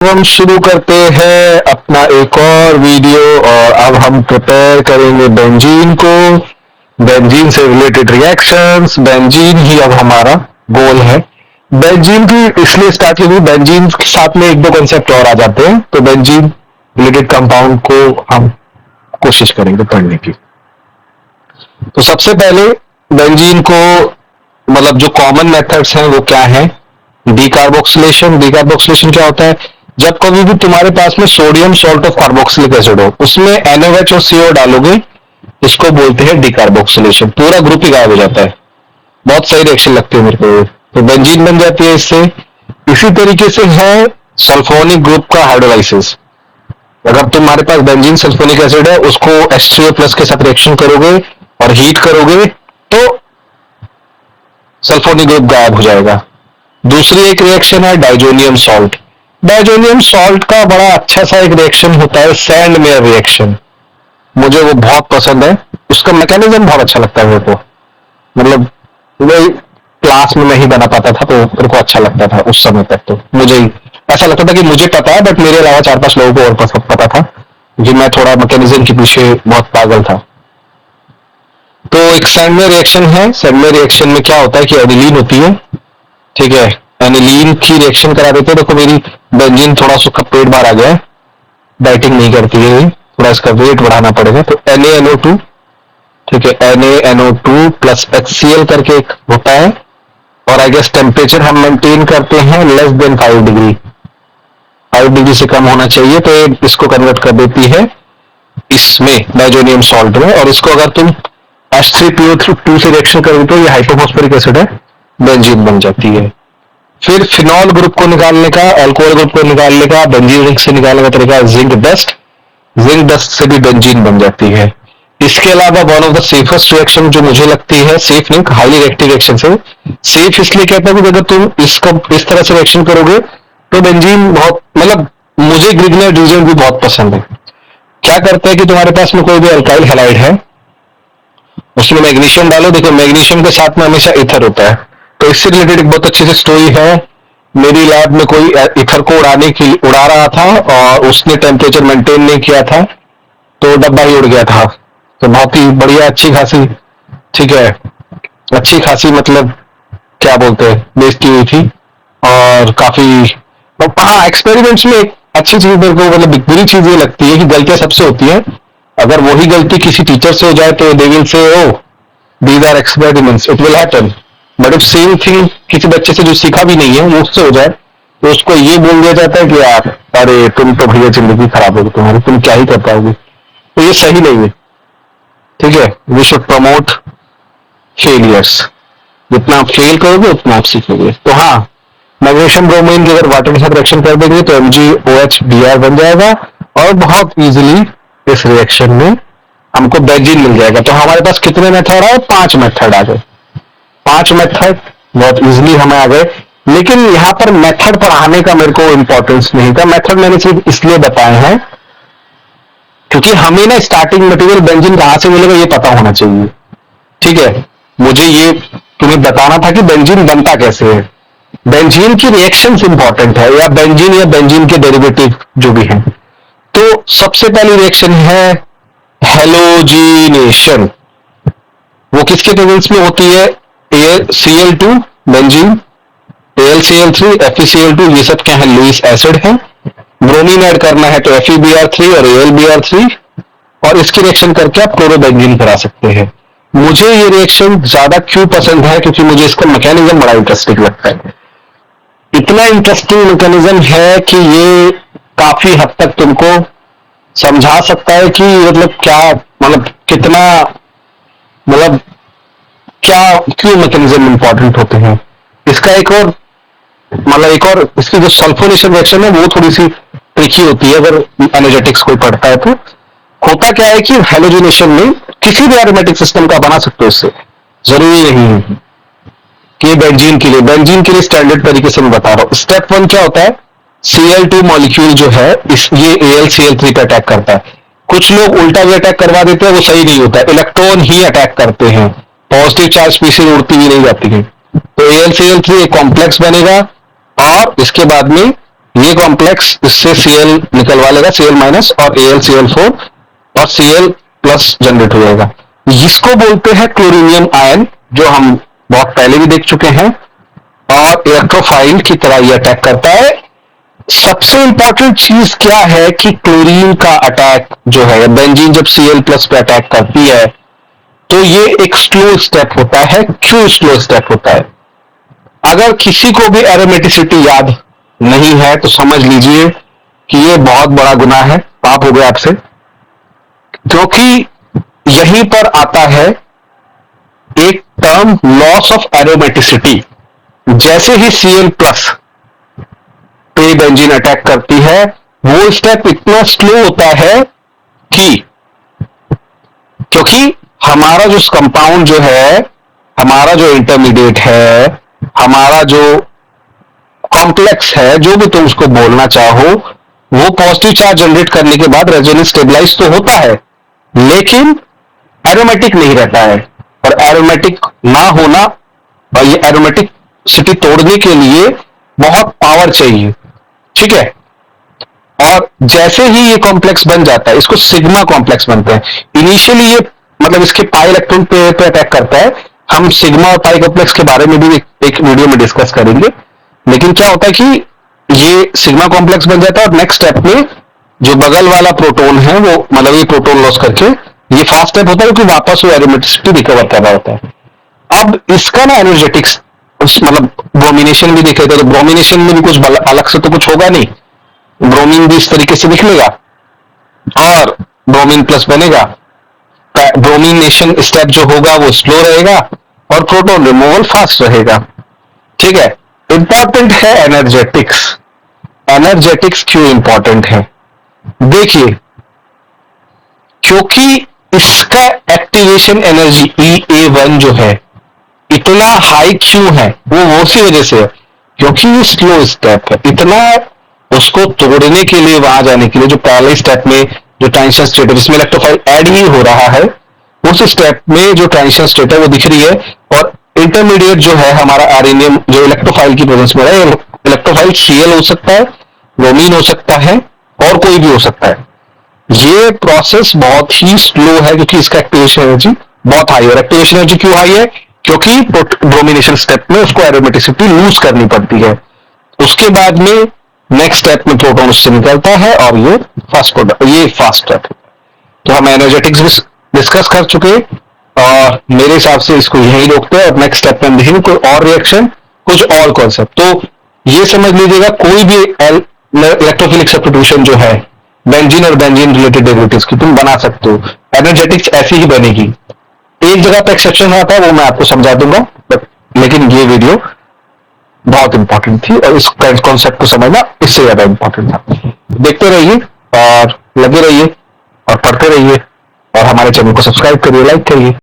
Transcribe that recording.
हम शुरू करते हैं अपना एक और वीडियो और अब हम प्रिपेयर करेंगे बेंजीन को, बेंजीन से रिलेटेड रिएक्शंस। बेंजीन ही अब हमारा गोल है। बेंजीन की इसलिए स्टार्ट की हुई, बेंजीन के साथ में एक दो कंसेप्ट और आ जाते हैं, तो बेंजीन रिलेटेड कंपाउंड को हम कोशिश करेंगे पढ़ने की। तो सबसे पहले बेंजीन को मतलब जो कॉमन मेथड्स हैं वो क्या है? डीकार्बोक्सिलेशन। डीकार्बोक्सिलेशन क्या होता है? जब कभी भी तुम्हारे पास में sodium salt of carboxylic acid हो, उसमें NaOH और CO डालोगे, इसको बोलते हैं डीकार्बोक्सिलेशन। पूरा ग्रुप ही गायब हो जाता है। बहुत सही रिएक्शन लगती है मेरे को। तो बेंजीन बन जाती है इससे। इसी तरीके से है सल्फोनिक ग्रुप का हाइड्रोलाइसिस। अगर तुम्हारे पास बेंजीन सल्फोनिक एसिड है, उसको H3O+ के साथ रिएक्शन करोगे और हीट करोगे तो सल्फोनिक ग्रुप गायब हो जाएगा। दूसरी एक रिएक्शन है डाइजोनियम सॉल्ट। डाइजोनियम सॉल्ट का बड़ा अच्छा सा एक रिएक्शन होता है सैंड मेयर रिएक्शन। मुझे वो बहुत पसंद है, उसका मैकेनिज्म बहुत अच्छा लगता है मेरे को। मतलब वही क्लास में नहीं बना पाता था तो मेरे को अच्छा लगता था उस समय तक। तो मुझे ऐसा लगता था कि मुझे पता है, बट मेरे अलावा 4-5 लोगों को और पता था कि मैं थोड़ा मैकेनिज्म के पीछे बहुत पागल था। तो एक सैंड मेयर रिएक्शन है। सैंड मेयर रिएक्शन में क्या होता है कि एनिलीन होती है, ठीक है, एनिलीन की रिएक्शन करा देते हैं। देखो मेरी बेंजीन थोड़ा सूखा पेट बाहर आ गया है, डाइटिंग नहीं करती है, थोड़ा इसका वेट बढ़ाना पड़ेगा। तो NaNO2, ठीक है, NaNO2 प्लस HCl करके एक होता है। और आई गेस टेम्परेचर हम मेंटेन करते हैं लेस देन 5 डिग्री, 5 डिग्री से कम होना चाहिए। तो ये इसको कन्वर्ट कर देती है इसमें डाइजोनियम सॉल्ट में। और इसको अगर तुम H3PO2 से रिएक्शन कर दो, ये हाइड्रोफॉस्फोरिक एसिड है, बेंजीन बन जाती है। फिर फिनॉल ग्रुप को निकालने का, अल्कोहल ग्रुप को निकालने का, बेंजीन रिंग से निकालने का तरीका है जिंक डस्ट। जिंक डस्ट से भी बेंजीन बन जाती है। इसके अलावा one of the safest reaction जो मुझे लगती है, सेफ नहीं, हाईली रिएक्टिव रिएक्शन से सेफ इसलिए कहता हूं कि अगर तुम इसको इस तरह से रिएक्शन करोगे तो बेंजीन बहुत, मतलब मुझे ग्रिग्नर रीजन भी बहुत पसंद है। क्या करता है कि तुम्हारे पास में कोई भी अल्काइल हैलाइड है, उसमें मैग्नीशियम डालो। देखो मैग्नीशियम के साथ में हमेशा ईथर होता है। तो इससे रिलेटेड एक बहुत अच्छी सी स्टोरी है। मेरी लैब में कोई ईथर को उड़ा रहा था और उसने टेम्परेचर मेंटेन नहीं किया था, तो डब्बा ही उड़ गया था। तो बहुत ही बढ़िया, अच्छी खासी, ठीक है, अच्छी खासी मतलब क्या बोलते हैं, बेइज्जती हुई थी। और काफी, हाँ, एक्सपेरिमेंट्स में एक अच्छी चीज मेरे को, मतलब बुरी चीज ये लगती है कि गलतियां सबसे होती है। अगर वही गलती किसी टीचर से हो जाए तो they will say, oh these are experiments, it will happen. But if same thing किसी बच्चे से जो सीखा भी नहीं है वो उससे हो जाए, तो उसको ये बोल दिया जाता है कि यार अरे तुम तो भैया जिंदगी खराब होगी तुम्हारी, तुम क्या ही कर पाओगे। तो ये सही नहीं है, ठीक है। We should promote failures. जितना आप फेल करोगे उतना आप सीखोगे। तो हाँ, मैग्नीशियम ब्रोमीन की अगर वाटर के साथ रिएक्शन कर देंगे तो MgOH बन जाएगा और बहुत इजीली इस रिएक्शन में हमको बेंजीन मिल जाएगा। तो हमारे पास कितने मेथड आए? 5 मेथड आ गए। 5 मेथड बहुत इजीली हमें आ गए। लेकिन यहां पर मेथड पढ़ाने का मेरे को इंपॉर्टेंस नहीं था। मेथड मैंने सिर्फ इसलिए बताए हैं क्योंकि हमें ना स्टार्टिंग मटेरियल बेंजीन कहां से मिलेगा ये पता होना चाहिए, ठीक है। मुझे ये तुम्हें बताना था कि बेंजीन बनता कैसे है। बेंजीन की रिएक्शंस इंपॉर्टेंट है, या बेंजीन के डेरिवेटिव जो भी हैं। तो सबसे पहली रिएक्शन है हेलोजिनेशन। वो किसके प्रेजेंस में होती है? Cl2 बेंजीन, AlCl3, FeCl2, ये सब क्या है? लुईस एसिड है। ब्रोमीन ऐड करना है तो FeBr3 और AlBr3, और इसकी रिएक्शन करके आप क्लोरोबेंजीन करा सकते हैं। मुझे ये रिएक्शन ज्यादा क्यों पसंद है? क्योंकि मुझे इसका मैकेनिज्म बड़ा इंटरेस्टिंग लगता है। इतना इंटरेस्टिंग मैकेनिज्म है कि ये काफी हद तक तुमको समझा सकता है कि मतलब क्या, मतलब कितना, मतलब क्या, क्यों मैकेनिज्म इंपॉर्टेंट होते हैं। इसका एक और, मतलब एक और, इसकी जो सल्फोनेशन रिएक्शन है वो थोड़ी सी ट्रिकी होती है अगर एनर्जेटिक्स कोई पढ़ता है तो। होता क्या है कि हेलोजिनेशन में किसी भी एरोमेटिक सिस्टम का बना सकते हो इससे, जरूरी नहीं है कि बेंजीन के लिए। बेंजीन के लिए स्टैंडर्ड तरीके से मैं बता रहा हूं। स्टेप 1 क्या होता है? Cl2 मॉलिक्यूल जो है ये AlCl3 पे अटैक करता है। कुछ लोग उल्टा भी अटैक करवा देते हैं, वो सही नहीं होता है। इलेक्ट्रॉन ही अटैक करते हैं, पॉजिटिव चार्ज स्पीशीज उड़ती भी नहीं जाती है। तो AlCl3 एक कॉम्प्लेक्स बनेगा और इसके बाद में ये कॉम्प्लेक्स इससे Cl निकलवा लेगा, Cl माइनस और AlCl4 और Cl प्लस जनरेट हो जाएगा। इसको बोलते हैं क्लोरीनियम आयन, जो हम बहुत पहले भी देख चुके हैं, और इलेक्ट्रोफाइल की तरह ये अटैक करता है। सबसे इंपॉर्टेंट चीज क्या है कि क्लोरीन का अटैक जो है, बेंजीन जब Cl प्लस पे अटैक करती है तो ये एक स्लो स्टेप होता है। क्यों स्लो स्टेप होता है? अगर किसी को भी एरोमेटिसिटी याद नहीं है तो समझ लीजिए कि ये बहुत बड़ा गुनाह है, पाप हो गया आपसे, क्योंकि यहीं पर आता है एक टर्म लॉस ऑफ एरोमेटिसिटी। जैसे ही Cl प्लस पे बेंजीन अटैक करती है, वो स्टेप इतना स्लो होता है कि, क्योंकि हमारा जो कंपाउंड जो है, हमारा जो इंटरमीडिएट है, हमारा जो कॉम्प्लेक्स है, जो भी तुम उसको बोलना चाहो, वो पॉजिटिव चार्ज जनरेट करने के बाद रेजोनेंस स्टेबलाइज तो होता है, लेकिन एरोमेटिक नहीं रहता है। और एरोमेटिक ना होना, और ये एरोमेटिक सिटी तोड़ने के लिए बहुत पावर चाहिए, ठीक है। और जैसे ही ये कॉम्प्लेक्स बन जाता है, इसको सिग्मा कॉम्प्लेक्स बनते हैं। इनिशियली ये मतलब इसके पाई इलेक्ट्रॉन पे अटैक करता है। हम सिग्मा और पाई कॉम्प्लेक्स के बारे में भी एक वीडियो में डिस्कस करेंगे। लेकिन क्या होता है कि ये सिग्मा कॉम्प्लेक्स बन जाता है और नेक्स्ट स्टेप में जो बगल वाला प्रोटॉन है, वो मतलब ये प्रोटॉन लॉस करके ये फास्ट स्टेप होता है, क्योंकि वापस वो एरोमेटिसिटी रिकवर कर रहा होता है। अब इसका ना एनर्जेटिक्स मतलब ब्रोमिनेशन भी देख लेते हैं, तो ब्रोमिनेशन में भी कुछ अलग से तो कुछ होगा नहीं, ब्रोमीन भी इस तरीके से निकलेगा और ब्रोमीन प्लस बनेगा। ब्रोमिनेशन स्टेप जो होगा वो स्लो रहेगा और प्रोटॉन रिमूवल फास्ट रहेगा, ठीक है। इंपॉर्टेंट है एनर्जेटिक्स। एनर्जेटिक्स क्यों इंपॉर्टेंट है? देखिए, क्योंकि इसका एक्टिवेशन एनर्जी EA1 जो है इतना हाई क्यों है, वो उसी वजह से है क्योंकि ये स्लो स्टेप है। इतना उसको तोड़ने के लिए, वहां जाने के लिए, जो पहले स्टेप में जो ट्रांजिशन स्टेट है जिसमें इलेक्ट्रोफाइल ऐड ही हो रहा है, उस स्टेप में जो ट्रांजिशन स्टेट है वो दिख रही है। और इंटरमीडिएट जो है हमारा आरएनए, जो इलेक्ट्रोफाइल की प्रेजेंस में है, इलेक्ट्रोफाइल Cl हो सकता है, ब्रोमीन हो सकता है, और कोई भी हो सकता है। ये प्रोसेस बहुत ही स्लो है क्योंकि इसका एक्टिवेशन एनर्जी बहुत हाई है। एक्टिवेशन एनर्जी क्यों हाई है? क्योंकि ब्रोमिनेशन स्टेप में उसको एरोमेटिसिटी लूज करनी पड़ती है। उसके बाद में नेक्स्ट स्टेप में प्रोटॉन उससे निकलता है और ये फास्ट स्टेप है। तो हम एनर्जेटिक्स डिस्कस कर चुके और मेरे हिसाब से इसको यही रोकते हैं और नेक्स्ट स्टेप में हम देखेंगे कोई और रिएक्शन, कुछ और कॉन्सेप्ट। तो ये समझ लीजिएगा, कोई भी इलेक्ट्रोफिलिक सब्स्टिट्यूशन जो है बेंजीन और बेंजीन रिलेटेड डेरिवेटिव्स की तुम बना सकते हो। एनर्जेटिक्स ऐसी ही बनेगी। एक जगह पे एक्सेप्शन आता है, वो मैं आपको समझा दूंगा, लेकिन ये वीडियो बहुत इंपॉर्टेंट थी और इस कॉन्सेप्ट को समझना इससे ज्यादा इंपॉर्टेंट था। देखते रहिए और लगे रहिए और पढ़ते रहिए और हमारे चैनल को सब्सक्राइब करिए, लाइक करिए।